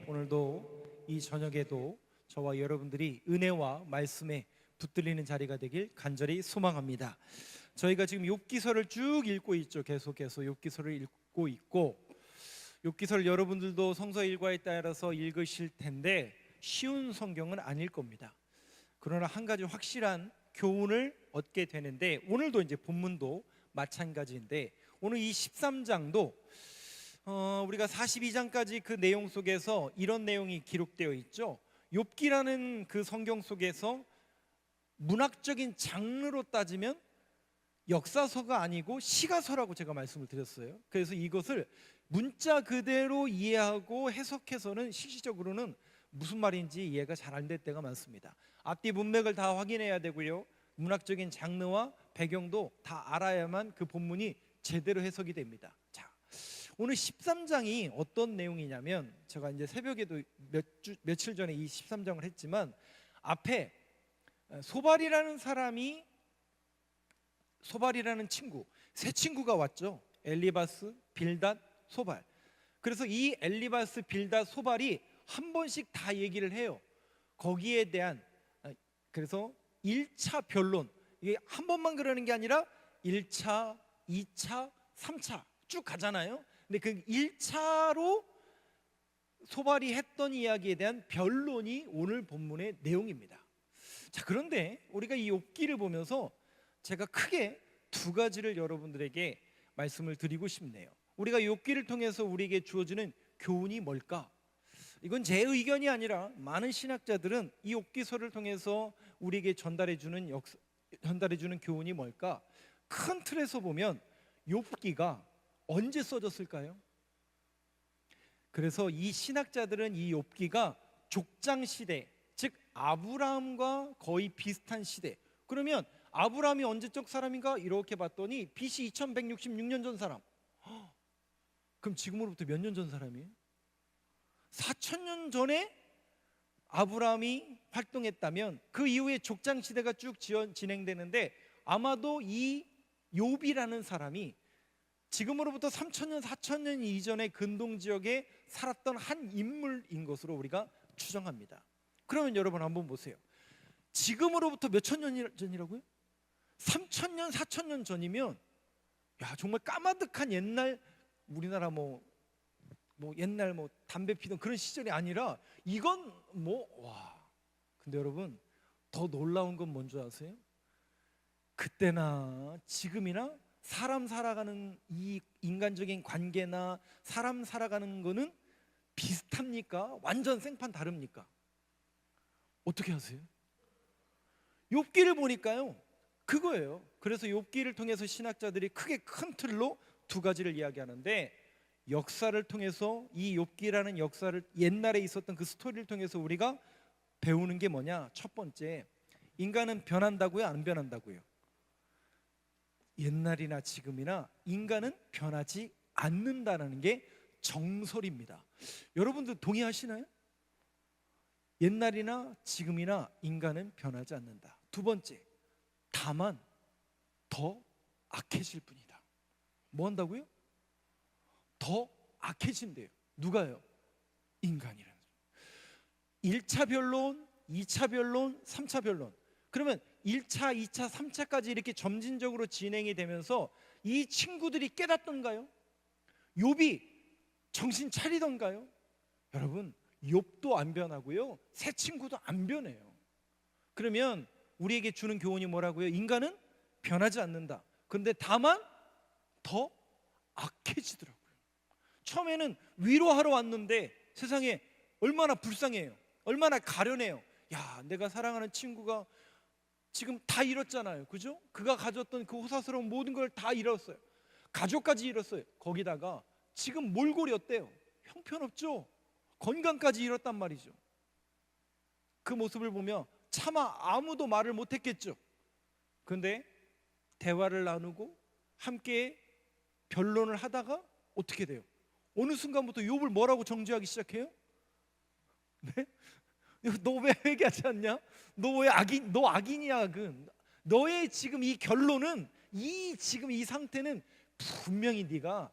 오늘도 이 저녁에도 저와 여러분들이 은혜와 말씀에 붙들리는 자리가 되길 간절히 소망합니다. 저희가 지금 욥기서를 쭉 읽고 있죠. 계속해서 욥기서를 읽고 있고, 욥기서를 여러분들도 성서 일과에 따라서 읽으실 텐데 쉬운 성경은 아닐 겁니다. 그러나 한 가지 확실한 교훈을 얻게 되는데, 오늘도 이제 본문도 마찬가지인데, 오늘 이 13장도 우리가 42장까지 그 내용 속에서 이런 내용이 기록되어 있죠. 욥기라는 그 성경 속에서 문학적인 장르로 따지면 역사서가 아니고 시가서라고 제가 말씀을 드렸어요. 그래서 이것을 문자 그대로 이해하고 해석해서는 실질적으로는 무슨 말인지 이해가 잘 안 될 때가 많습니다. 앞뒤 문맥을 다 확인해야 되고요, 문학적인 장르와 배경도 다 알아야만 그 본문이 제대로 해석이 됩니다. 자, 오늘 13장이 어떤 내용이냐면, 제가 이제 새벽에도 며칠 전에 이 13장을 했지만, 앞에 소발이라는 사람이, 소발이라는 친구, 세 친구가 왔죠. 엘리바스, 빌닷, 소발. 그래서 이 엘리바스, 빌닷, 소발이 한 번씩 다 얘기를 해요. 거기에 대한, 그래서 1차 변론, 이게 한 번만 그러는 게 아니라 1차, 2차, 3차 쭉 가잖아요. 근데 그 1차로 소발이 했던 이야기에 대한 변론이 오늘 본문의 내용입니다. 자, 그런데 우리가 이 욥기를 보면서 제가 크게 두 가지를 여러분들에게 말씀을 드리고 싶네요. 우리가 욥기를 통해서 우리에게 주어지는 교훈이 뭘까? 이건 제 의견이 아니라 많은 신학자들은 이 욥기서를 통해서 우리에게 전달해주는 교훈이 뭘까? 큰 틀에서 보면 욥기가 언제 써졌을까요? 그래서 이 신학자들은 이 욥기가 족장 시대, 즉 아브라함과 거의 비슷한 시대. 그러면 아브라함이 언제적 사람인가? 이렇게 봤더니 BC 2166년 전 사람. 그럼 지금으로부터 몇 년 전 사람이에요? 4000년 전에 아브라함이 활동했다면 그 이후에 족장 시대가 쭉 진행되는데, 아마도 이 욥이라는 사람이 지금으로부터 3000년, 4000년 이전의 근동 지역에 살았던 한 인물인 것으로 우리가 추정합니다. 그러면 여러분 한번 보세요. 지금으로부터 몇천 년 전이라고요? 3000년, 4000년 전이면, 야, 정말 까마득한 옛날, 우리나라 옛날 담배 피던 그런 시절이 아니라, 이건 와. 근데 여러분, 더 놀라운 건 뭔지 아세요? 그때나 지금이나 사람 살아가는 이 인간적인 관계나 사람 살아가는 거는 비슷합니까? 완전 생판 다릅니까? 어떻게 하세요? 욥기를 보니까요, 그거예요. 그래서 욥기를 통해서 신학자들이 크게 큰 틀로 두 가지를 이야기하는데, 역사를 통해서 이 욥기라는 역사를, 옛날에 있었던 그 스토리를 통해서 우리가 배우는 게 뭐냐? 첫 번째, 인간은 변한다고요? 안 변한다고요? 옛날이나 지금이나 인간은 변하지 않는다는 게 정설입니다. 여러분들 동의하시나요? 옛날이나 지금이나 인간은 변하지 않는다. 두 번째, 다만 더 악해질 뿐이다. 뭐 한다고요? 더 악해진대요. 누가요? 인간이라는. 1차 변론, 2차 변론, 3차 변론. 그러면 1차, 2차, 3차까지 이렇게 점진적으로 진행이 되면서 이 친구들이 깨닫던가요? 욥이 정신 차리던가요? 여러분, 욥도 안 변하고요, 새 친구도 안 변해요. 그러면 우리에게 주는 교훈이 뭐라고요? 인간은 변하지 않는다. 그런데 다만 더 악해지더라고요. 처음에는 위로하러 왔는데 세상에 얼마나 불쌍해요. 얼마나 가련해요. 야, 내가 사랑하는 친구가 지금 다 잃었잖아요. 그죠? 그가 가졌던 그 호사스러운 모든 걸 다 잃었어요. 가족까지 잃었어요. 거기다가 지금 몰골이 어때요? 형편없죠? 건강까지 잃었단 말이죠. 그 모습을 보며 차마 아무도 말을 못했겠죠. 그런데 대화를 나누고 함께 변론을 하다가 어떻게 돼요? 어느 순간부터 욥을 뭐라고 정죄하기 시작해요? 네? 너 왜 회개하지 않냐? 너 왜 너 악인이야. 너의 지금 이 결론은, 지금 이 상태는 분명히 네가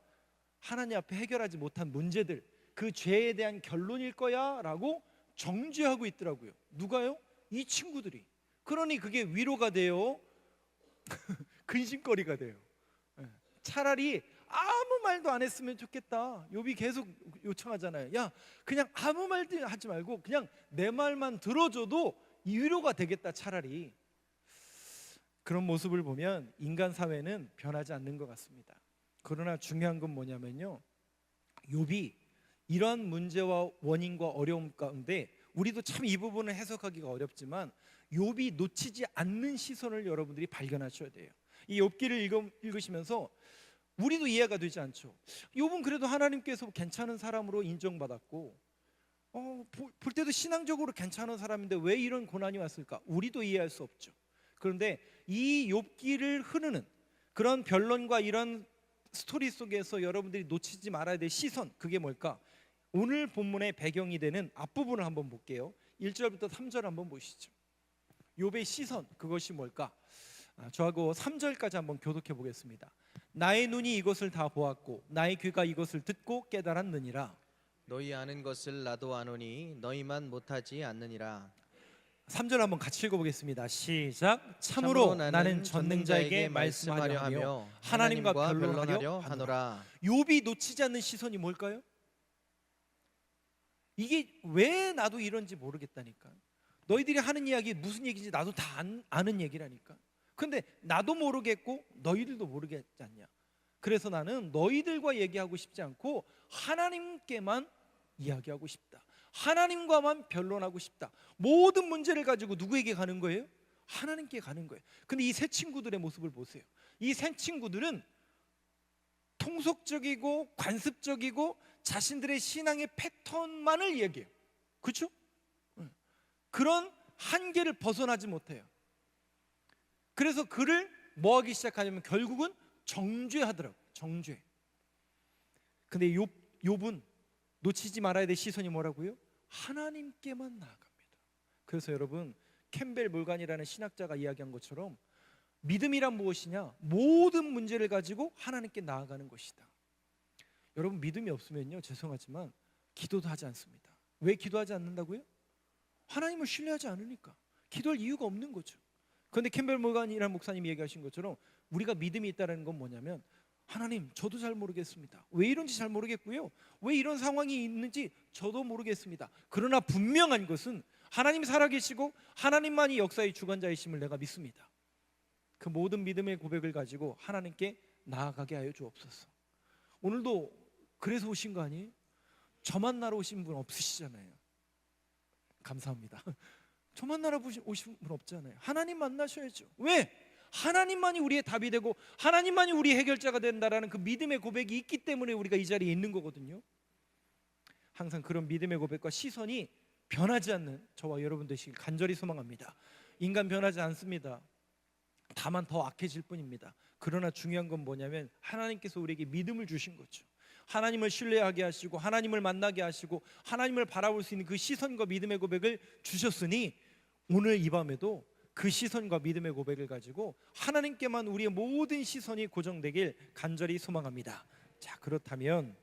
하나님 앞에 해결하지 못한 문제들, 그 죄에 대한 결론일 거야 라고 정죄하고 있더라고요. 누가요? 이 친구들이. 그러니 그게 위로가 돼요? 근심거리가 돼요. 차라리 아무 말도 안 했으면 좋겠다. 욥이 계속 요청하잖아요. 야, 그냥 아무 말도 하지 말고 그냥 내 말만 들어줘도 위로가 되겠다. 차라리. 그런 모습을 보면 인간 사회는 변하지 않는 것 같습니다. 그러나 중요한 건 뭐냐면요, 욥이 이러한 문제와 원인과 어려움 가운데 우리도 참 이 부분을 해석하기가 어렵지만 욥이 놓치지 않는 시선을 여러분들이 발견하셔야 돼요. 이 욥기를 읽으시면서 우리도 이해가 되지 않죠. 욥은 그래도 하나님께서 괜찮은 사람으로 인정받았고 볼 때도 신앙적으로 괜찮은 사람인데 왜 이런 고난이 왔을까? 우리도 이해할 수 없죠. 그런데 이 욥기를 흐르는 그런 변론과 이런 스토리 속에서 여러분들이 놓치지 말아야 될 시선, 그게 뭘까? 오늘 본문의 배경이 되는 앞부분을 한번 볼게요. 1절부터 3절 한번 보시죠. 욥의 시선, 그것이 뭘까? 저하고 3절까지 한번 교독해 보겠습니다. 나의 눈이 이것을 다 보았고 나의 귀가 이것을 듣고 깨달았느니라. 너희 아는 것을 나도 아노니 너희만 못하지 않느니라. 3절 한번 같이 읽어보겠습니다. 시작. 참으로 나는 전능자에게 말씀하려 하며 하나님과 변론하려 하노라. 욥이 놓치지 않는 시선이 뭘까요? 이게 왜 나도 이런지 모르겠다니까. 너희들이 하는 이야기 무슨 얘기인지 나도 다 아는 얘기라니까. 근데 나도 모르겠고 너희들도 모르겠지 않냐. 그래서 나는 너희들과 얘기하고 싶지 않고 하나님께만 이야기하고 싶다. 하나님과만 변론하고 싶다. 모든 문제를 가지고 누구에게 가는 거예요? 하나님께 가는 거예요. 근데 이 세 친구들의 모습을 보세요. 이 세 친구들은 통속적이고 관습적이고 자신들의 신앙의 패턴만을 얘기해요. 그렇죠? 그런 한계를 벗어나지 못해요. 그래서 그를 뭐 하기 시작하냐면 결국은 정죄하더라고요. 정죄. 근데 욥은 놓치지 말아야 될 시선이 뭐라고요? 하나님께만 나아갑니다. 그래서 여러분, 캠벨 몰간이라는 신학자가 이야기한 것처럼 믿음이란 무엇이냐? 모든 문제를 가지고 하나님께 나아가는 것이다. 여러분, 믿음이 없으면요, 죄송하지만 기도도 하지 않습니다. 왜 기도하지 않는다고요? 하나님을 신뢰하지 않으니까. 기도할 이유가 없는 거죠. 그런데 캠벨 몰간이라는 목사님이 얘기하신 것처럼 우리가 믿음이 있다는 건 뭐냐면, 하나님, 저도 잘 모르겠습니다. 왜 이런지 잘 모르겠고요, 왜 이런 상황이 있는지 저도 모르겠습니다. 그러나 분명한 것은 하나님이 살아계시고 하나님만이 역사의 주관자이심을 내가 믿습니다. 그 모든 믿음의 고백을 가지고 하나님께 나아가게 하여 주옵소서. 오늘도 그래서 오신 거 아니에요? 저만 나러 오신 분 없으시잖아요. 감사합니다. 저만 나러 오신 분 없잖아요. 하나님 만나셔야죠. 왜? 하나님만이 우리의 답이 되고 하나님만이 우리의 해결자가 된다라는 그 믿음의 고백이 있기 때문에 우리가 이 자리에 있는 거거든요. 항상 그런 믿음의 고백과 시선이 변하지 않는 저와 여러분 되시길 간절히 소망합니다. 인간 변하지 않습니다. 다만 더 악해질 뿐입니다. 그러나 중요한 건 뭐냐면 하나님께서 우리에게 믿음을 주신 거죠. 하나님을 신뢰하게 하시고 하나님을 만나게 하시고 하나님을 바라볼 수 있는 그 시선과 믿음의 고백을 주셨으니 오늘 이 밤에도 그 시선과 믿음의 고백을 가지고 하나님께만 우리의 모든 시선이 고정되길 간절히 소망합니다. 자, 그렇다면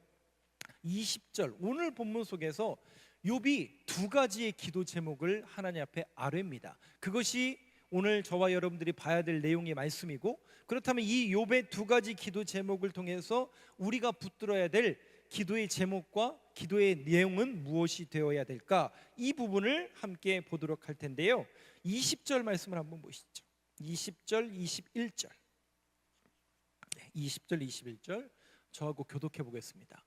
20절 오늘 본문 속에서 욥이 두 가지의 기도 제목을 하나님 앞에 아뢰입니다. 그것이 오늘 저와 여러분들이 봐야 될 내용의 말씀이고, 그렇다면 이 욥의 두 가지 기도 제목을 통해서 우리가 붙들어야 될 기도의 제목과 기도의 내용은 무엇이 되어야 될까? 이 부분을 함께 보도록 할 텐데요. 20절 말씀을 한번 보시죠. 20절, 21절. 20절, 21절 저하고 교독해 보겠습니다.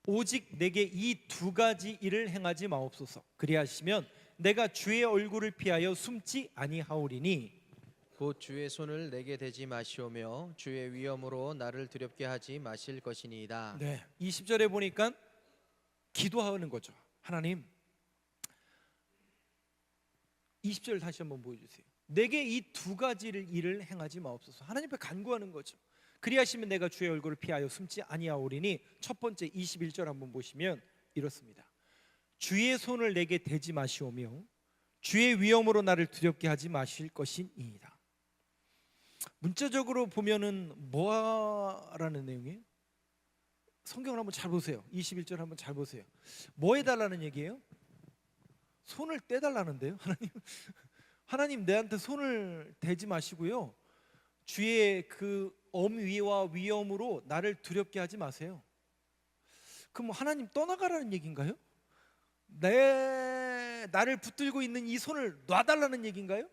오직 내게 이 두 가지 일을 행하지 마옵소서. 그리하시면 내가 주의 얼굴을 피하여 숨지 아니하오리니 곧 주의 손을 내게 대지 마시오며 주의 위엄으로 나를 두렵게 하지 마실 것이니이다. 네, 20절에 보니까 기도하는 거죠. 하나님, 20절 다시 한번 보여주세요. 내게 이 두 가지를 일을 행하지 마옵소서. 하나님 앞에 간구하는 거죠. 그리하시면 내가 주의 얼굴을 피하여 숨지 아니하오리니, 첫 번째 21절 한번 보시면 이렇습니다. 주의 손을 내게 대지 마시오며 주의 위엄으로 나를 두렵게 하지 마실 것이니이다. 문자적으로 보면은 뭐라는 내용이에요? 성경을 한번 잘 보세요. 21절 한번 잘 보세요. 뭐 해달라는 얘기예요? 손을 떼달라는데요. 하나님 내한테 손을 대지 마시고요, 주의 그 엄위와 위엄으로 나를 두렵게 하지 마세요. 그럼 하나님 떠나가라는 얘기인가요? 나를 붙들고 있는 이 손을 놔달라는 얘기인가요?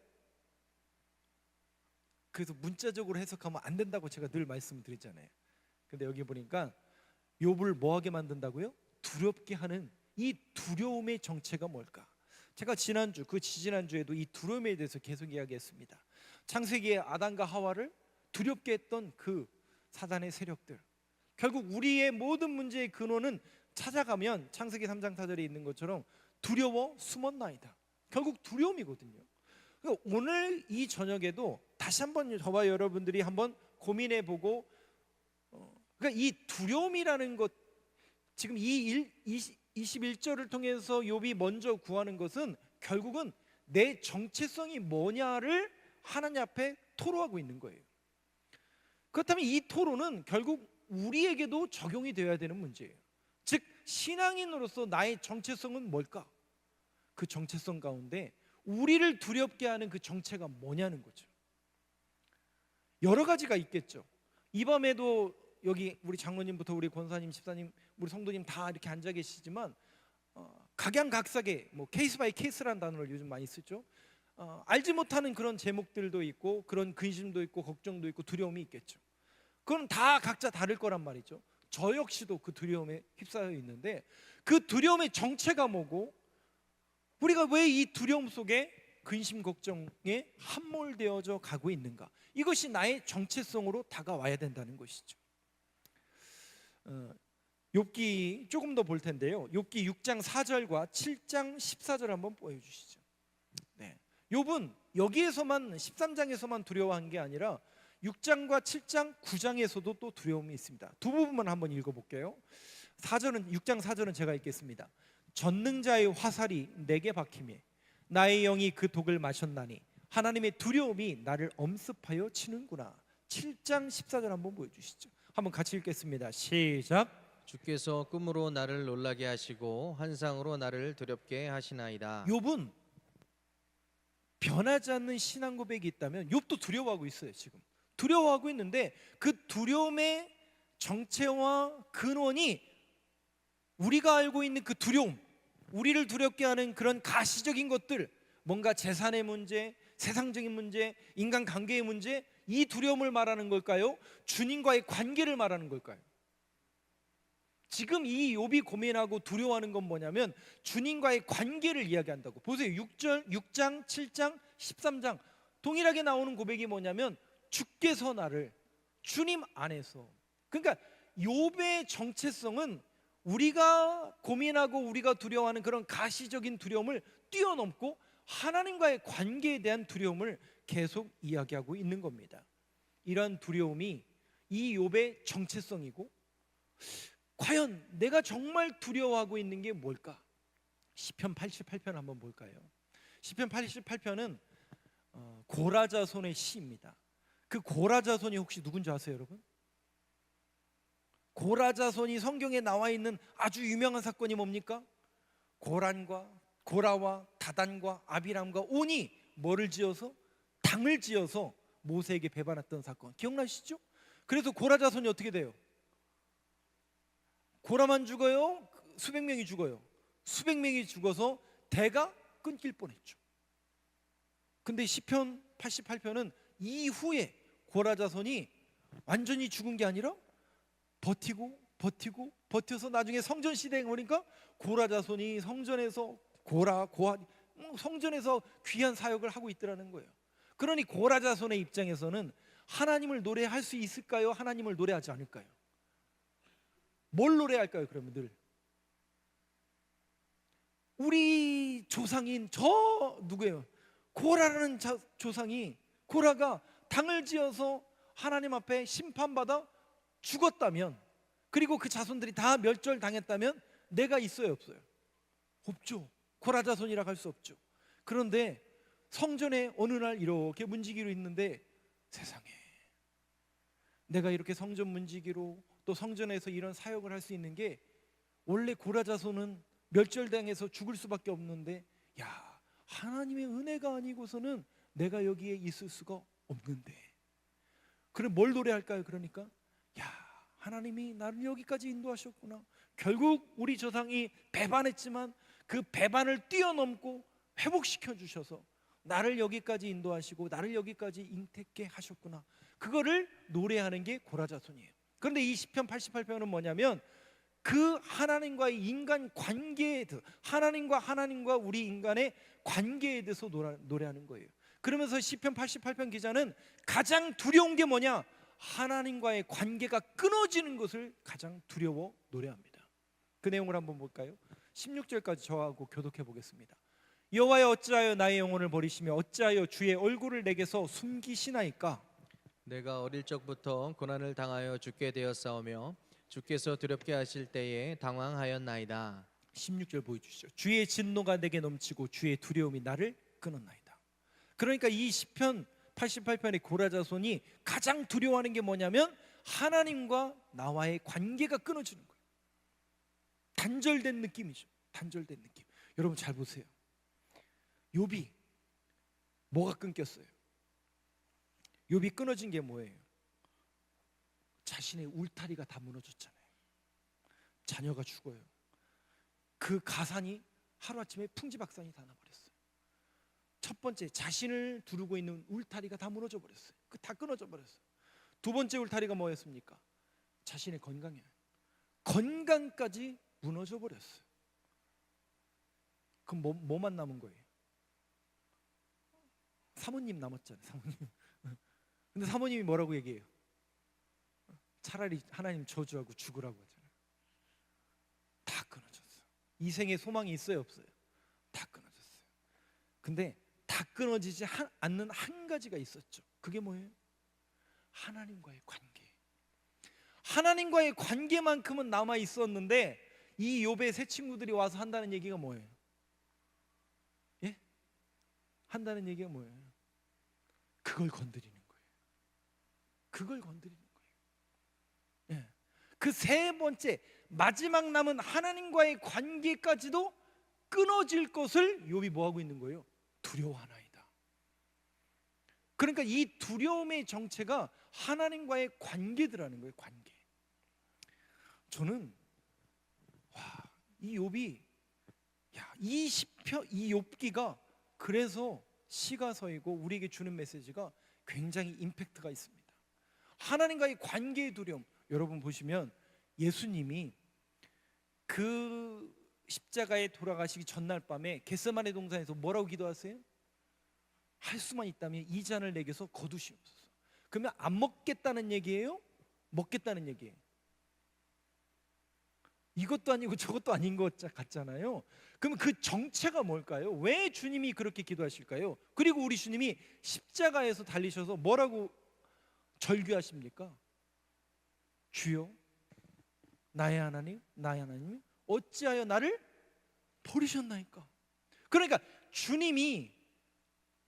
그래서 문자적으로 해석하면 안 된다고 제가 늘 말씀드리잖아요. 근데 여기 보니까 욥을 뭐하게 만든다고요? 두렵게 하는 이 두려움의 정체가 뭘까? 제가 지난주, 그 지지난주에도 이 두려움에 대해서 계속 이야기했습니다. 창세기에 아담과 하와를 두렵게 했던 그 사단의 세력들, 결국 우리의 모든 문제의 근원은 찾아가면 창세기 3장 4절에 있는 것처럼 두려워 숨었나이다. 결국 두려움이거든요. 그러니까 오늘 이 저녁에도 다시 한번 저와 여러분들이 한번 고민해보고, 그러니까 이 두려움이라는 것, 지금 이 21절을 통해서 욥이 먼저 구하는 것은 결국은 내 정체성이 뭐냐를 하나님 앞에 토로하고 있는 거예요. 그렇다면 이 토로는 결국 우리에게도 적용이 되어야 되는 문제예요. 즉 신앙인으로서 나의 정체성은 뭘까? 그 정체성 가운데 우리를 두렵게 하는 그 정체가 뭐냐는 거죠. 여러 가지가 있겠죠. 이 밤에도 여기 우리 장로님부터 우리 권사님, 집사님, 우리 성도님 다 이렇게 앉아 계시지만 각양각색의 케이스 바이 케이스라는 단어를 요즘 많이 쓰죠. 알지 못하는 그런 제목들도 있고, 그런 근심도 있고, 걱정도 있고, 두려움이 있겠죠. 그건 다 각자 다를 거란 말이죠. 저 역시도 그 두려움에 휩싸여 있는데, 그 두려움의 정체가 뭐고, 우리가 왜 이 두려움 속에 근심 걱정에 함몰되어져 가고 있는가, 이것이 나의 정체성으로 다가와야 된다는 것이죠. 욥기 조금 더 볼 텐데요. 욥기 6장 4절과 7장 14절 한번 보여주시죠. 네. 욥은 여기에서만 13장에서만 두려워한 게 아니라 6장과 7장, 9장에서도 또 두려움이 있습니다. 두 부분만 한번 읽어볼게요. 6장 4절은 제가 읽겠습니다. 전능자의 화살이 내게 박히매 나의 영이 그 독을 마셨나니 하나님의 두려움이 나를 엄습하여 치는구나. 7장 14절 한번 보여주시죠. 한번 같이 읽겠습니다. 시작. 주께서 꿈으로 나를 놀라게 하시고 환상으로 나를 두렵게 하시나이다. 욥은 변하지 않는 신앙 고백이 있다면, 욥도 두려워하고 있어요. 지금 두려워하고 있는데 그 두려움의 정체와 근원이 우리가 알고 있는 그 두려움, 우리를 두렵게 하는 그런 가시적인 것들, 뭔가 재산의 문제, 세상적인 문제, 인간관계의 문제, 이 두려움을 말하는 걸까요? 주님과의 관계를 말하는 걸까요? 지금 이 욥이 고민하고 두려워하는 건 뭐냐면 주님과의 관계를 이야기한다고. 보세요. 6장, 7장, 13장 동일하게 나오는 고백이 뭐냐면 주께서 나를, 주님 안에서. 그러니까 욥의 정체성은 우리가 고민하고 우리가 두려워하는 그런 가시적인 두려움을 뛰어넘고 하나님과의 관계에 대한 두려움을 계속 이야기하고 있는 겁니다. 이런 두려움이 이 욥의 정체성이고, 과연 내가 정말 두려워하고 있는 게 뭘까? 시편 88편 한번 볼까요? 시편 88편은 고라자손의 시입니다. 그 고라자손이 혹시 누군지 아세요, 여러분? 고라자손이 성경에 나와 있는 아주 유명한 사건이 뭡니까? 고라와 다단과 아비람과 온이 뭐를 지어서? 당을 지어서 모세에게 배반했던 사건 기억나시죠? 그래서 고라자손이 어떻게 돼요? 고라만 죽어요? 수백 명이 죽어요? 수백 명이 죽어서 대가 끊길 뻔했죠. 근데 시편 88편은 이후에 고라자손이 완전히 죽은 게 아니라 버텨서 나중에 성전 시대에 오니까 고라자손이 성전에서 성전에서 귀한 사역을 하고 있더라는 거예요. 그러니 고라자손의 입장에서는 하나님을 노래할 수 있을까요? 하나님을 노래하지 않을까요? 뭘 노래할까요? 그러면 늘 우리 조상인 저 누구예요? 고라라는 조상이, 고라가 당을 지어서 하나님 앞에 심판받아 죽었다면, 그리고 그 자손들이 다 멸절당했다면 내가 있어요, 없어요? 없죠. 고라 자손이라 할 수 없죠. 그런데 성전에 어느 날 이렇게 문지기로 있는데, 세상에 내가 이렇게 성전 문지기로 또 성전에서 이런 사역을 할 수 있는 게 원래 고라자손은 멸절당해서 죽을 수밖에 없는데 야, 하나님의 은혜가 아니고서는 내가 여기에 있을 수가 없는데. 그럼 뭘 노래할까요? 그러니까 야, 하나님이 나를 여기까지 인도하셨구나. 결국 우리 조상이 배반했지만 그 배반을 뛰어넘고 회복시켜 주셔서 나를 여기까지 인도하시고 나를 여기까지 인택게 하셨구나. 그거를 노래하는 게 고라자손이에요. 그런데 이 시편 88편은 뭐냐면 그 하나님과의 인간 관계에 대해서, 하나님과 우리 인간의 관계에 대해서 노래하는 거예요. 그러면서 시편 88편 기자는 가장 두려운 게 뭐냐? 하나님과의 관계가 끊어지는 것을 가장 두려워 노래합니다. 그 내용을 한번 볼까요? 16절까지 저하고 교독해 보겠습니다. 여호와여, 어찌하여 나의 영혼을 버리시며 어찌하여 주의 얼굴을 내게서 숨기시나이까? 내가 어릴 적부터 고난을 당하여 죽게 되었사오며 주께서 두렵게 하실 때에 당황하였나이다. 16절 보여주시죠. 주의 진노가 내게 넘치고 주의 두려움이 나를 끊었나이다. 그러니까 이 시편 88편의 고라자손이 가장 두려워하는 게 뭐냐면 하나님과 나와의 관계가 끊어지는 거예요. 단절된 느낌이죠. 단절된 느낌. 여러분 잘 보세요. 욥이 뭐가 끊겼어요? 욥이 끊어진 게 뭐예요? 자신의 울타리가 다 무너졌잖아요. 자녀가 죽어요. 그 가산이 하루아침에 풍지박산이 다 나버렸어요. 첫 번째, 자신을 두르고 있는 울타리가 다 무너져 버렸어요. 그 다 끊어져 버렸어요. 두 번째 울타리가 뭐였습니까? 자신의 건강이에요. 건강까지 무너져 버렸어요. 그럼 뭐만 남은 거예요? 사모님 남았잖아요. 사모님. 근데 사모님이 뭐라고 얘기해요? 차라리 하나님 저주하고 죽으라고 하잖아요. 다 끊어졌어요. 이 생에 소망이 있어요, 없어요? 다 끊어졌어요. 근데 다 끊어지지 않는 한 가지가 있었죠. 그게 뭐예요? 하나님과의 관계. 하나님과의 관계만큼은 남아 있었는데 이 욥의 새 친구들이 와서 한다는 얘기가 뭐예요? 예? 한다는 얘기가 뭐예요? 그걸 건드리는 거예요. 그걸 건드리는 거예요. 예. 그 세 번째, 마지막 남은 하나님과의 관계까지도 끊어질 것을 욥이 뭐 하고 있는 거예요? 두려워하나이다. 그러니까 이 두려움의 정체가 하나님과의 관계더라는 거예요. 관계. 저는 이 욥이 이 시편, 이 욥기가 그래서 시가 서이고 우리에게 주는 메시지가 굉장히 임팩트가 있습니다. 하나님과의 관계의 두려움. 여러분 보시면 예수님이 그 십자가에 돌아가시기 전날 밤에 겟세마네 동산에서 뭐라고 기도하세요? 할 수만 있다면 이 잔을 내게서 거두시옵소서. 그러면 안 먹겠다는 얘기예요? 먹겠다는 얘기예요? 이것도 아니고 저것도 아닌 것 같잖아요. 그러면 그 정체가 뭘까요? 왜 주님이 그렇게 기도하실까요? 그리고 우리 주님이 십자가에서 달리셔서 뭐라고 절규하십니까? 주여, 나의 하나님, 나의 하나님, 어찌하여 나를 버리셨나이까? 그러니까 주님이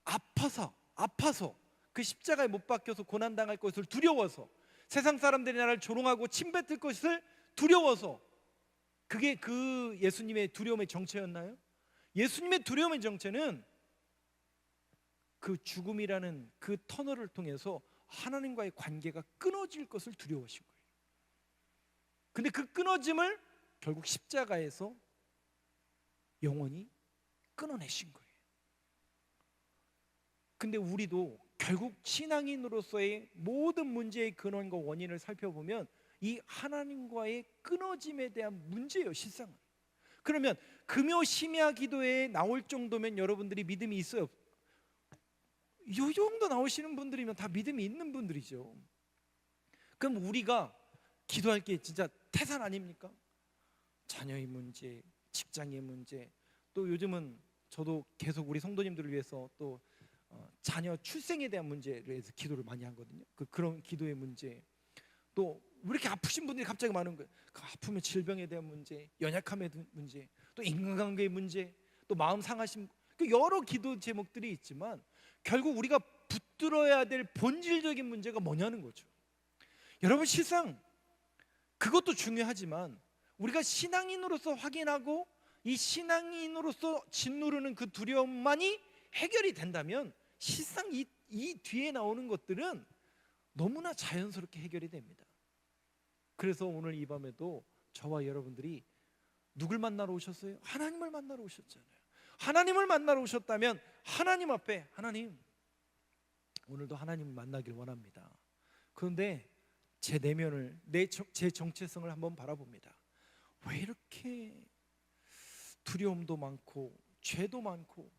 아파서 그 십자가에 못 박혀서 고난당할 것을 두려워서, 세상 사람들이 나를 조롱하고 침뱉을 것을 두려워서, 그게 그 예수님의 두려움의 정체였나요? 예수님의 두려움의 정체는 그 죽음이라는 그 터널을 통해서 하나님과의 관계가 끊어질 것을 두려워하신 거예요. 근데 그 끊어짐을 결국 십자가에서 영원히 끊어내신 거예요. 근데 우리도 결국 신앙인으로서의 모든 문제의 근원과 원인을 살펴보면 이 하나님과의 끊어짐에 대한 문제예요, 실상은. 그러면 금요 심야 기도에 나올 정도면 여러분들이 믿음이 있어요? 이 정도 나오시는 분들이면 다 믿음이 있는 분들이죠. 그럼 우리가 기도할 게 진짜 태산 아닙니까? 자녀의 문제, 직장의 문제, 또 요즘은 저도 계속 우리 성도님들을 위해서 또 자녀 출생에 대한 문제를 해서 기도를 많이 하거든요. 그런 기도의 문제, 또 왜 이렇게 아프신 분들이 갑자기 많은 거예요. 그 아프면 질병에 대한 문제, 연약함의 문제, 또 인간관계의 문제, 또 마음 상하심, 그 여러 기도 제목들이 있지만 결국 우리가 붙들어야 될 본질적인 문제가 뭐냐는 거죠. 여러분, 실상 그것도 중요하지만 우리가 신앙인으로서 확인하고 이 신앙인으로서 짓누르는 그 두려움만이 해결이 된다면 실상 이 뒤에 나오는 것들은 너무나 자연스럽게 해결이 됩니다. 그래서 오늘 이 밤에도 저와 여러분들이 누굴 만나러 오셨어요? 하나님을 만나러 오셨잖아요. 하나님을 만나러 오셨다면 하나님 앞에, 하나님, 오늘도 하나님을 만나길 원합니다. 그런데 제 내면을, 제 정체성을 한번 바라봅니다. 왜 이렇게 두려움도 많고 죄도 많고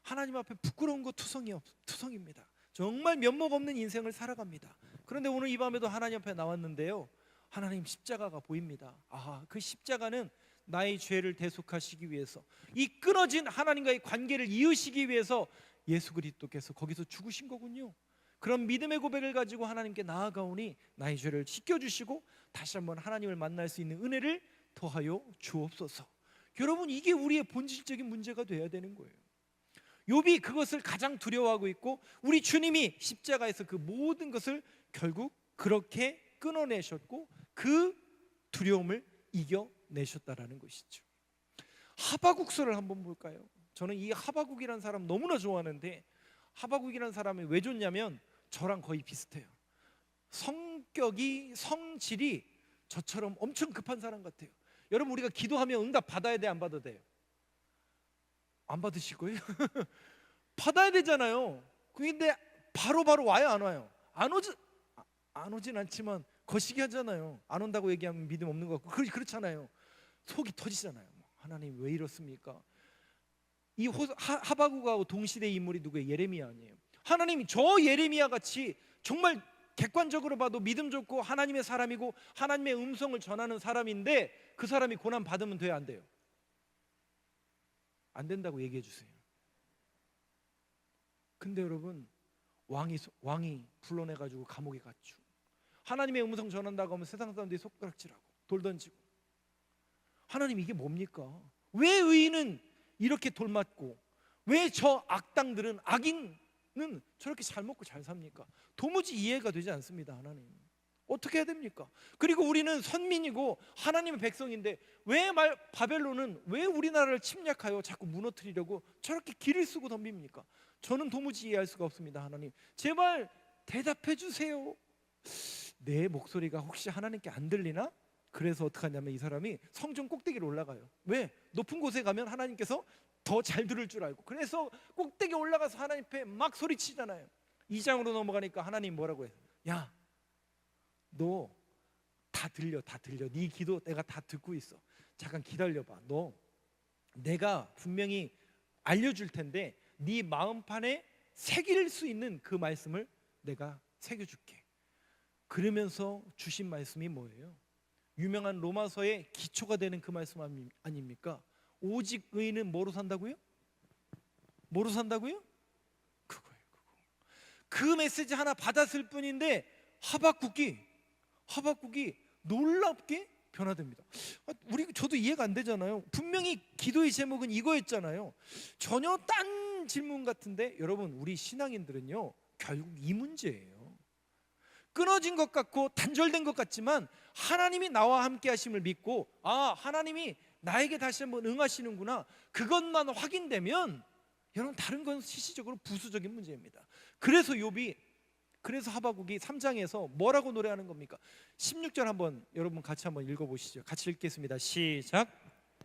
하나님 앞에 부끄러운 거 투성입니다. 정말 면목 없는 인생을 살아갑니다. 그런데 오늘 이 밤에도 하나님 앞에 나왔는데요, 하나님 십자가가 보입니다. 그 십자가는 나의 죄를 대속하시기 위해서, 이 끊어진 하나님과의 관계를 이으시기 위해서 예수 그리스도께서 거기서 죽으신 거군요. 그런 믿음의 고백을 가지고 하나님께 나아가오니 나의 죄를 씻겨주시고 다시 한번 하나님을 만날 수 있는 은혜를 더하여 주옵소서. 여러분, 이게 우리의 본질적인 문제가 돼야 되는 거예요. 욥이 그것을 가장 두려워하고 있고 우리 주님이 십자가에서 그 모든 것을 결국 그렇게 끊어내셨고 그 두려움을 이겨내셨다라는 것이죠. 하바국서를 한번 볼까요? 저는 이 하바국이라는 사람 너무나 좋아하는데, 하바국이라는 사람이 왜 좋냐면 저랑 거의 비슷해요. 성질이 저처럼 엄청 급한 사람 같아요. 여러분, 우리가 기도하면 응답 받아야 돼, 안 받아도 돼요? 안 받으실 거예요? 받아야 되잖아요. 근데 바로바로 와요, 안 와요? 안 오진 않지만 거시기 하잖아요. 안 온다고 얘기하면 믿음 없는 것 같고 그렇잖아요. 속이 터지잖아요. 하나님 왜 이렇습니까? 이 하바국하고 동시대 인물이 누구예요? 예레미야 아니에요? 하나님이 저 예레미야 같이 정말 객관적으로 봐도 믿음 좋고 하나님의 사람이고 하나님의 음성을 전하는 사람인데 그 사람이 고난 받으면 돼요, 안 돼요? 안 된다고 얘기해 주세요. 근데 여러분, 왕이 불러내가지고 감옥에 갔죠. 하나님의 음성 전한다고 하면 세상 사람들이 손가락질하고 돌 던지고, 하나님 이게 뭡니까? 왜 의인은 이렇게 돌맞고 왜 저 악당들은, 악인은 저렇게 잘 먹고 잘 삽니까? 도무지 이해가 되지 않습니다. 하나님 어떻게 해야 됩니까? 그리고 우리는 선민이고 하나님의 백성인데 바벨론은 왜 우리나라를 침략하여 자꾸 무너뜨리려고 저렇게 길을 쓰고 덤빕니까? 저는 도무지 이해할 수가 없습니다. 하나님 제발 대답해 주세요. 내 목소리가 혹시 하나님께 안 들리나? 그래서 어떻게 하냐면 이 사람이 성전 꼭대기로 올라가요. 왜? 높은 곳에 가면 하나님께서 더 잘 들을 줄 알고, 그래서 꼭대기 올라가서 하나님 앞에 막 소리치잖아요. 2장으로 넘어가니까 하나님 뭐라고 해요? 야, 너 다 들려. 네 기도 내가 다 듣고 있어. 잠깐 기다려봐. 너 내가 분명히 알려줄 텐데 네 마음판에 새길 수 있는 그 말씀을 내가 새겨줄게. 그러면서 주신 말씀이 뭐예요? 유명한 로마서의 기초가 되는 그 말씀 아닙니까? 오직 의인은 뭐로 산다고요? 뭐로 산다고요? 그거예요. 그 메시지 하나 받았을 뿐인데 하박국이 놀랍게 변화됩니다. 저도 이해가 안 되잖아요. 분명히 기도의 제목은 이거였잖아요. 전혀 딴 질문 같은데, 여러분 우리 신앙인들은요 결국 이 문제예요. 끊어진 것 같고 단절된 것 같지만 하나님이 나와 함께 하심을 믿고, 하나님이 나에게 다시 한번 응하시는구나, 그것만 확인되면 여러분 다른 건 시시적으로 부수적인 문제입니다. 그래서 하박국이 3장에서 뭐라고 노래하는 겁니까? 16절 한번 여러분 같이 한번 읽어보시죠. 같이 읽겠습니다. 시작.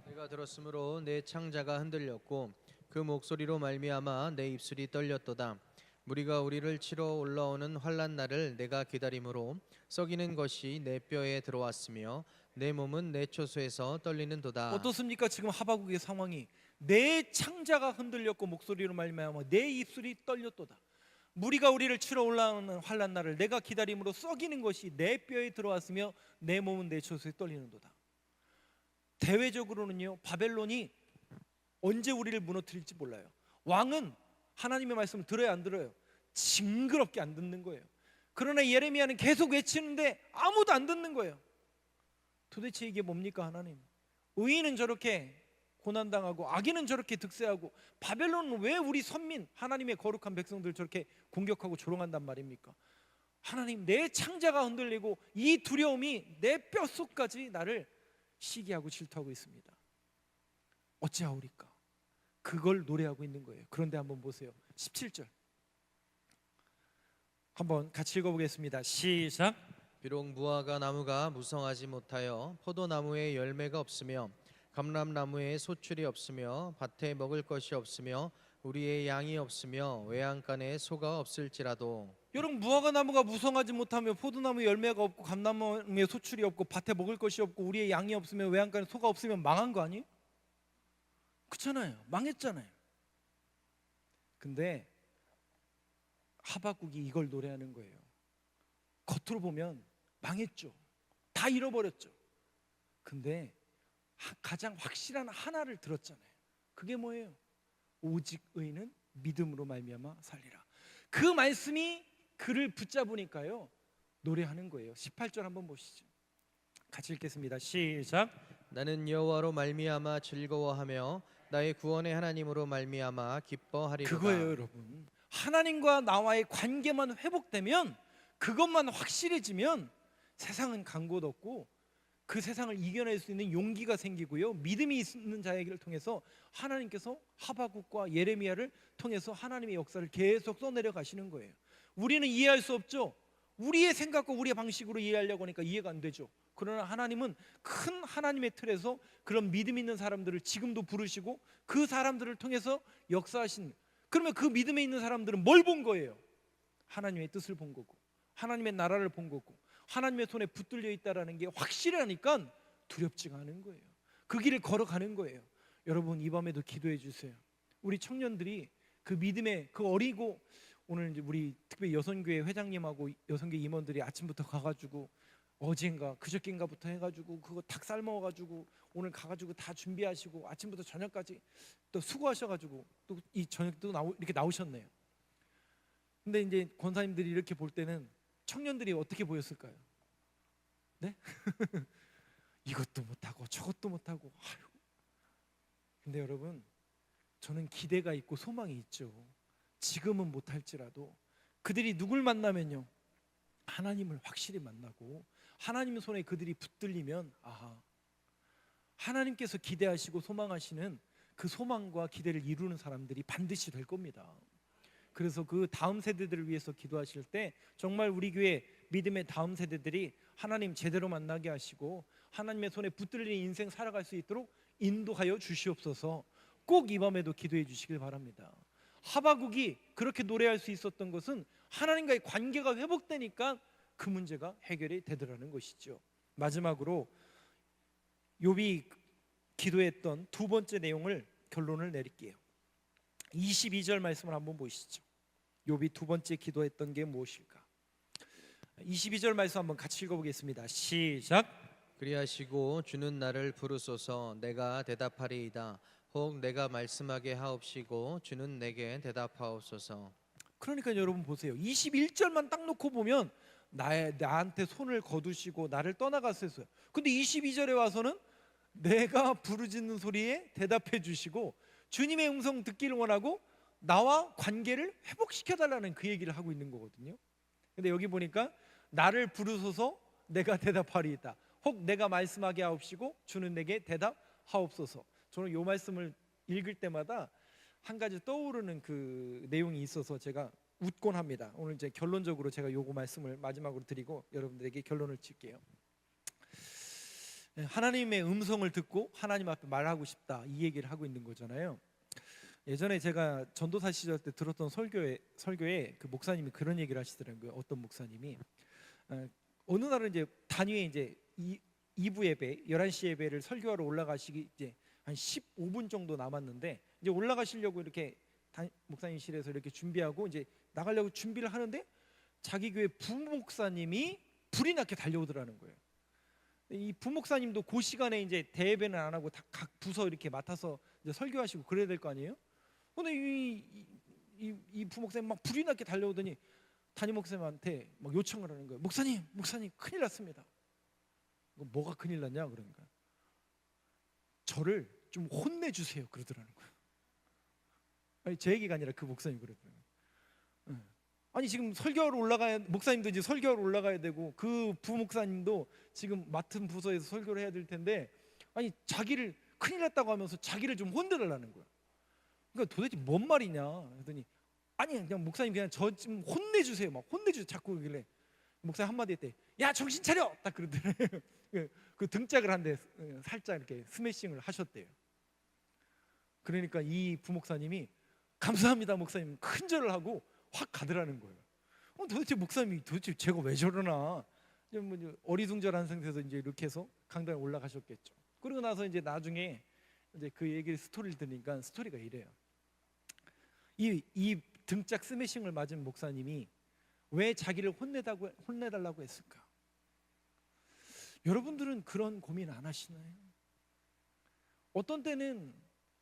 내가 들었으므로 내 창자가 흔들렸고 그 목소리로 말미암아 내 입술이 떨렸도다. 무리가 우리를 치러 올라오는 환난 날을 내가 기다림으로 썩이는 것이 내 뼈에 들어왔으며 내 몸은 내 초소에서 떨리는도다. 어떻습니까? 지금 하박국의 상황이 내 창자가 흔들렸고 목소리로 말미암아 내 입술이 떨렸도다. 무리가 우리를 치러 올라오는 환난 날을 내가 기다림으로 썩이는 것이 내 뼈에 들어왔으며 내 몸은 내 초소에 떨리는도다. 대외적으로는요 바벨론이 언제 우리를 무너뜨릴지 몰라요. 왕은 하나님의 말씀을 들어야 안 들어요? 징그럽게 안 듣는 거예요. 그러나 예레미야는 계속 외치는데 아무도 안 듣는 거예요. 도대체 이게 뭡니까? 하나님, 의인은 저렇게 고난당하고 악인은 저렇게 득세하고 바벨론은 왜 우리 선민 하나님의 거룩한 백성들 저렇게 공격하고 조롱한단 말입니까? 하나님, 내 창자가 흔들리고 이 두려움이 내 뼛속까지 나를 시기하고 질투하고 있습니다. 어찌하오리까? 그걸 노래하고 있는 거예요. 그런데 한번 보세요. 17절 한번 같이 읽어보겠습니다. 시작. 비록 무화과 나무가 무성하지 못하여 포도나무에 열매가 없으며 감람나무에 소출이 없으며 밭에 먹을 것이 없으며 우리의 양이 없으며 외양간에 소가 없을지라도. 여러분, 무화과 나무가 무성하지 못하며 포도나무에 열매가 없고 감람나무에 소출이 없고 밭에 먹을 것이 없고 우리의 양이 없으며 외양간에 소가 없으면 망한 거 아니에요? 그렇잖아요. 망했잖아요. 근데 하박국이 이걸 노래하는 거예요. 겉으로 보면 망했죠. 다 잃어버렸죠. 근데 가장 확실한 하나를 들었잖아요. 그게 뭐예요? 오직 의인은 믿음으로 말미암아 살리라. 그 말씀이 그를 붙잡으니까요 노래하는 거예요. 18절 한번 보시죠. 같이 읽겠습니다. 시작. 나는 여호와로 말미암아 즐거워하며 나의 구원의 하나님으로 말미암아 기뻐하리로다. 그거예요, 여러분. 하나님과 나와의 관계만 회복되면, 그것만 확실해지면 세상은 간 곳 없고 그 세상을 이겨낼 수 있는 용기가 생기고요, 믿음이 있는 자에게를 통해서 하나님께서 하박국과 예레미야를 통해서 하나님의 역사를 계속 써내려 가시는 거예요. 우리는 이해할 수 없죠. 우리의 생각과 우리의 방식으로 이해하려고 하니까 이해가 안 되죠. 그러나 하나님은 큰 하나님의 틀에서 그런 믿음 있는 사람들을 지금도 부르시고 그 사람들을 통해서 역사하신. 그러면 그 믿음에 있는 사람들은 뭘 본 거예요? 하나님의 뜻을 본 거고 하나님의 나라를 본 거고 하나님의 손에 붙들려 있다라는 게 확실하니까 두렵지가 않은 거예요. 그 길을 걸어가는 거예요. 여러분, 이 밤에도 기도해 주세요. 우리 청년들이 그 믿음의 그 어리고, 오늘 이제 우리 특별히 여선교회 회장님하고 여선교회 임원들이 아침부터 가가지고 어젠가 그저께인가부터 해가지고 그거 닭 삶아가지고 오늘 가가지고 다 준비하시고 아침부터 저녁까지 또 수고하셔가지고 또 이 저녁 또 이렇게 나오셨네요. 근데 이제 권사님들이 이렇게 볼 때는 청년들이 어떻게 보였을까요? 네? 이것도 못하고 저것도 못하고. 아유. 근데 여러분, 저는 기대가 있고 소망이 있죠. 지금은 못할지라도 그들이 누굴 만나면요, 하나님을 확실히 만나고 하나님 손에 그들이 붙들리면, 아하, 하나님께서 기대하시고 소망하시는 그 소망과 기대를 이루는 사람들이 반드시 될 겁니다. 그래서 그 다음 세대들을 위해서 기도하실 때 정말 우리 교회 믿음의 다음 세대들이 하나님 제대로 만나게 하시고 하나님의 손에 붙들리는 인생 살아갈 수 있도록 인도하여 주시옵소서. 꼭 이 밤에도 기도해 주시길 바랍니다. 하박국이 그렇게 노래할 수 있었던 것은 하나님과의 관계가 회복되니까 그 문제가 해결이 되더라는 것이죠. 마지막으로 욥이 기도했던 두 번째 내용을 결론을 내릴게요. 22절 말씀을 한번 보시죠. 욥이 두 번째 기도했던 게 무엇일까? 22절 말씀 한번 같이 읽어보겠습니다. 시작. 그리하시고 주는 나를 부르소서 내가 대답하리이다. 혹 내가 말씀하게 하옵시고 주는 내게 대답하옵소서. 그러니까 여러분 보세요. 21절만 딱 놓고 보면 나한테 손을 거두시고 나를 떠나갔어요. 근데 22절에 와서는 내가 부르짖는 소리에 대답해 주시고 주님의 음성 듣기를 원하고 나와 관계를 회복시켜달라는 그 얘기를 하고 있는 거거든요. 근데 여기 보니까 나를 부르소서 내가 대답하리이다. 혹 내가 말씀하게 하옵시고 주는 내게 대답하옵소서. 저는 이 말씀을 읽을 때마다 한 가지 떠오르는 그 내용이 있어서 제가 웃곤 합니다. 오늘 이제 결론적으로 제가 요거 말씀을 마지막으로 드리고 여러분들에게 결론을 칠게요. 하나님의 음성을 듣고 하나님 앞에 말하고 싶다, 이 얘기를 하고 있는 거잖아요. 예전에 제가 전도사 시절 때 들었던 설교에 그 목사님이 그런 얘기를 하시더라고요. 어떤 목사님이 어느 날은 이제 단위에 이제 2부 예배, 11시 예배를 설교하러 올라가시기 이제 한 15분 정도 남았는데 이제 올라가시려고 이렇게 목사님실에서 이렇게 준비하고 이제 나가려고 준비를 하는데 자기 교회 부목사님이 불이 나게 달려오더라는 거예요. 이 부목사님도 그 시간에 이제 대예배는 안 하고 각 부서 이렇게 맡아서 이제 설교하시고 그래야 될 거 아니에요? 근데 이 부목사님 막 불이 나게 달려오더니 담임 목사님한테 막 요청을 하는 거예요. 목사님 큰일 났습니다. 뭐가 큰일 났냐 그러니까 저를 좀 혼내주세요 그러더라는 거예요. 아니, 제 얘기가 아니라 그 목사님 그러더라고요. 아니 지금 설교하러 올라가야, 목사님도 이제 설교하러 올라가야 되고 그 부목사님도 지금 맡은 부서에서 설교를 해야 될 텐데, 아니 자기를 큰일 났다고 하면서 자기를 좀 혼내달라는 거야. 그러니까 도대체 뭔 말이냐 그랬더니, 아니 그냥 목사님 그냥 저 좀 혼내주세요, 막 혼내주세요 자꾸 그러길래 목사님 한마디 했대. 야 정신 차려, 딱 그러더래. 그 등짝을 한 대 살짝 이렇게 스매싱을 하셨대요. 그러니까 이 부목사님이 감사합니다 목사님 큰절을 하고 확 가더라는 거예요. 도대체 목사님이 도대체 제가 왜 저러나, 뭐 어리둥절한 상태에서 이제 이렇게 해서 강단에 올라가셨겠죠. 그리고 나서 이제 나중에 이제 그 얘기를 스토리를 들으니까 스토리가 이래요. 이 등짝 스매싱을 맞은 목사님이 왜 자기를 혼내달라고 했을까? 여러분들은 그런 고민 안 하시나요? 어떤 때는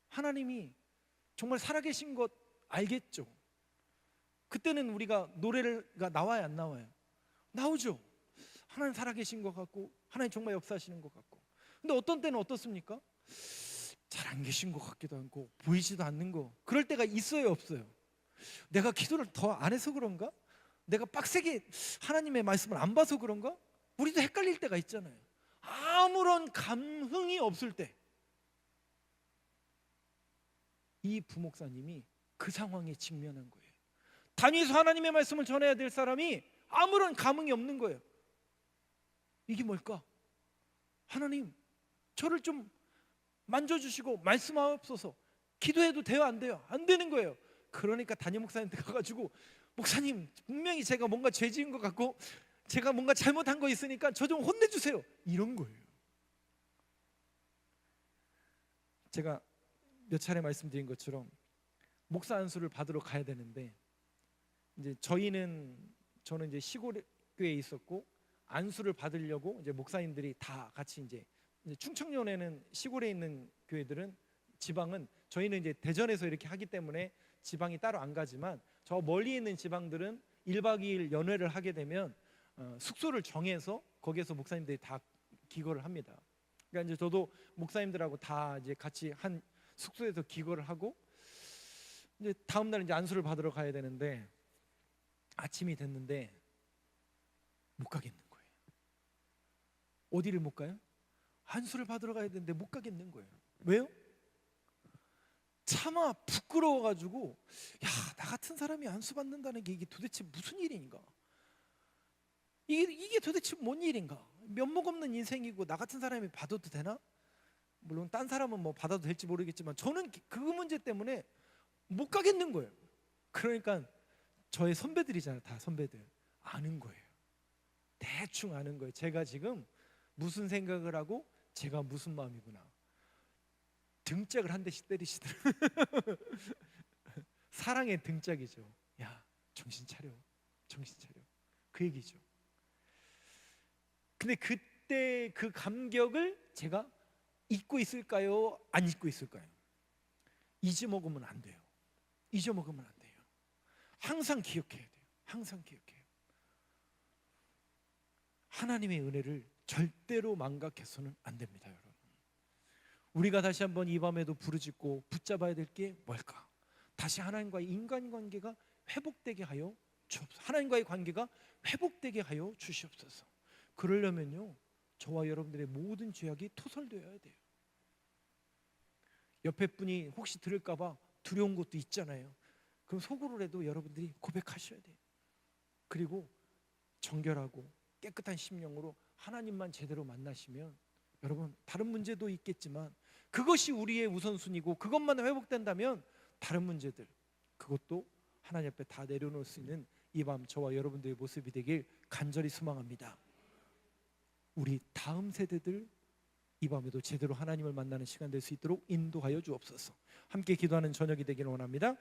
하나님이 정말 살아계신 것 알겠죠. 그때는 우리가 노래가 나와요, 안 나와요? 나오죠. 하나님 살아계신 것 같고 하나님 정말 역사하시는 것 같고. 근데 어떤 때는 어떻습니까? 잘 안 계신 것 같기도 하고 보이지도 않는 거, 그럴 때가 있어요, 없어요? 내가 기도를 더 안 해서 그런가? 내가 빡세게 하나님의 말씀을 안 봐서 그런가? 우리도 헷갈릴 때가 있잖아요. 아무런 감흥이 없을 때 이 부목사님이 그 상황에 직면한 거예요. 단위에서 하나님의 말씀을 전해야 될 사람이 아무런 감흥이 없는 거예요. 이게 뭘까? 하나님 저를 좀 만져주시고 말씀하옵소서. 기도해도 돼요, 안 돼요? 안 되는 거예요. 그러니까 담임 목사님한테 가가지고, 목사님 분명히 제가 뭔가 죄 지은 것 같고 제가 뭔가 잘못한 거 있으니까 저 좀 혼내주세요, 이런 거예요. 제가 몇 차례 말씀드린 것처럼 목사 안수를 받으러 가야 되는데, 이제 저는 이제 시골 교회에 있었고 안수를 받으려고 이제 목사님들이 다 같이 이제 충청년에는 시골에 있는 교회들은, 지방은, 저희는 이제 대전에서 이렇게 하기 때문에 지방이 따로 안 가지만 저 멀리 있는 지방들은 1박 2일 연회를 하게 되면 숙소를 정해서 거기에서 목사님들이 다 기거를 합니다. 그러니까 이제 저도 목사님들하고 다 이제 같이 한 숙소에서 기거를 하고, 이제 다음 날 이제 안수를 받으러 가야 되는데 아침이 됐는데 못 가겠는 거예요. 어디를 못 가요? 안수를 받으러 가야 되는데 못 가겠는 거예요. 왜요? 차마 부끄러워가지고, 야, 나 같은 사람이 안수 받는다는 게 이게 도대체 무슨 일인가? 이게 도대체 뭔 일인가? 면목 없는 인생이고 나 같은 사람이 받아도 되나? 물론 딴 사람은 뭐 받아도 될지 모르겠지만 저는 그 문제 때문에 못 가겠는 거예요. 그러니까 저의 선배들이잖아요, 다 선배들. 아는 거예요. 대충 아는 거예요. 제가 지금 무슨 생각을 하고 제가 무슨 마음이구나. 등짝을 한 대씩 때리시더라고요. 사랑의 등짝이죠. 야, 정신 차려, 정신 차려, 그 얘기죠. 근데 그때 그 감격을 제가 잊고 있을까요? 안 잊고 있을까요? 잊어먹으면 안 돼요. 잊어먹으면 안 돼요. 항상 기억해야 돼요. 항상 기억해요. 하나님의 은혜를 절대로 망각해서는 안 됩니다, 여러분. 우리가 다시 한번 이 밤에도 부르짖고 붙잡아야 될 게 뭘까? 다시 하나님과의 인간관계가 회복되게 하여 주옵소서. 하나님과의 관계가 회복되게 하여 주시옵소서. 그러려면요, 저와 여러분들의 모든 죄악이 토설되어야 돼요. 옆에 분이 혹시 들을까 봐 두려운 것도 있잖아요. 그럼 속으로라도 여러분들이 고백하셔야 돼요. 그리고 정결하고 깨끗한 심령으로 하나님만 제대로 만나시면, 여러분 다른 문제도 있겠지만 그것이 우리의 우선순위고 그것만 회복된다면 다른 문제들, 그것도 하나님 앞에 다 내려놓을 수 있는 이 밤 저와 여러분들의 모습이 되길 간절히 소망합니다. 우리 다음 세대들 이 밤에도 제대로 하나님을 만나는 시간 될 수 있도록 인도하여 주옵소서. 함께 기도하는 저녁이 되기를 원합니다.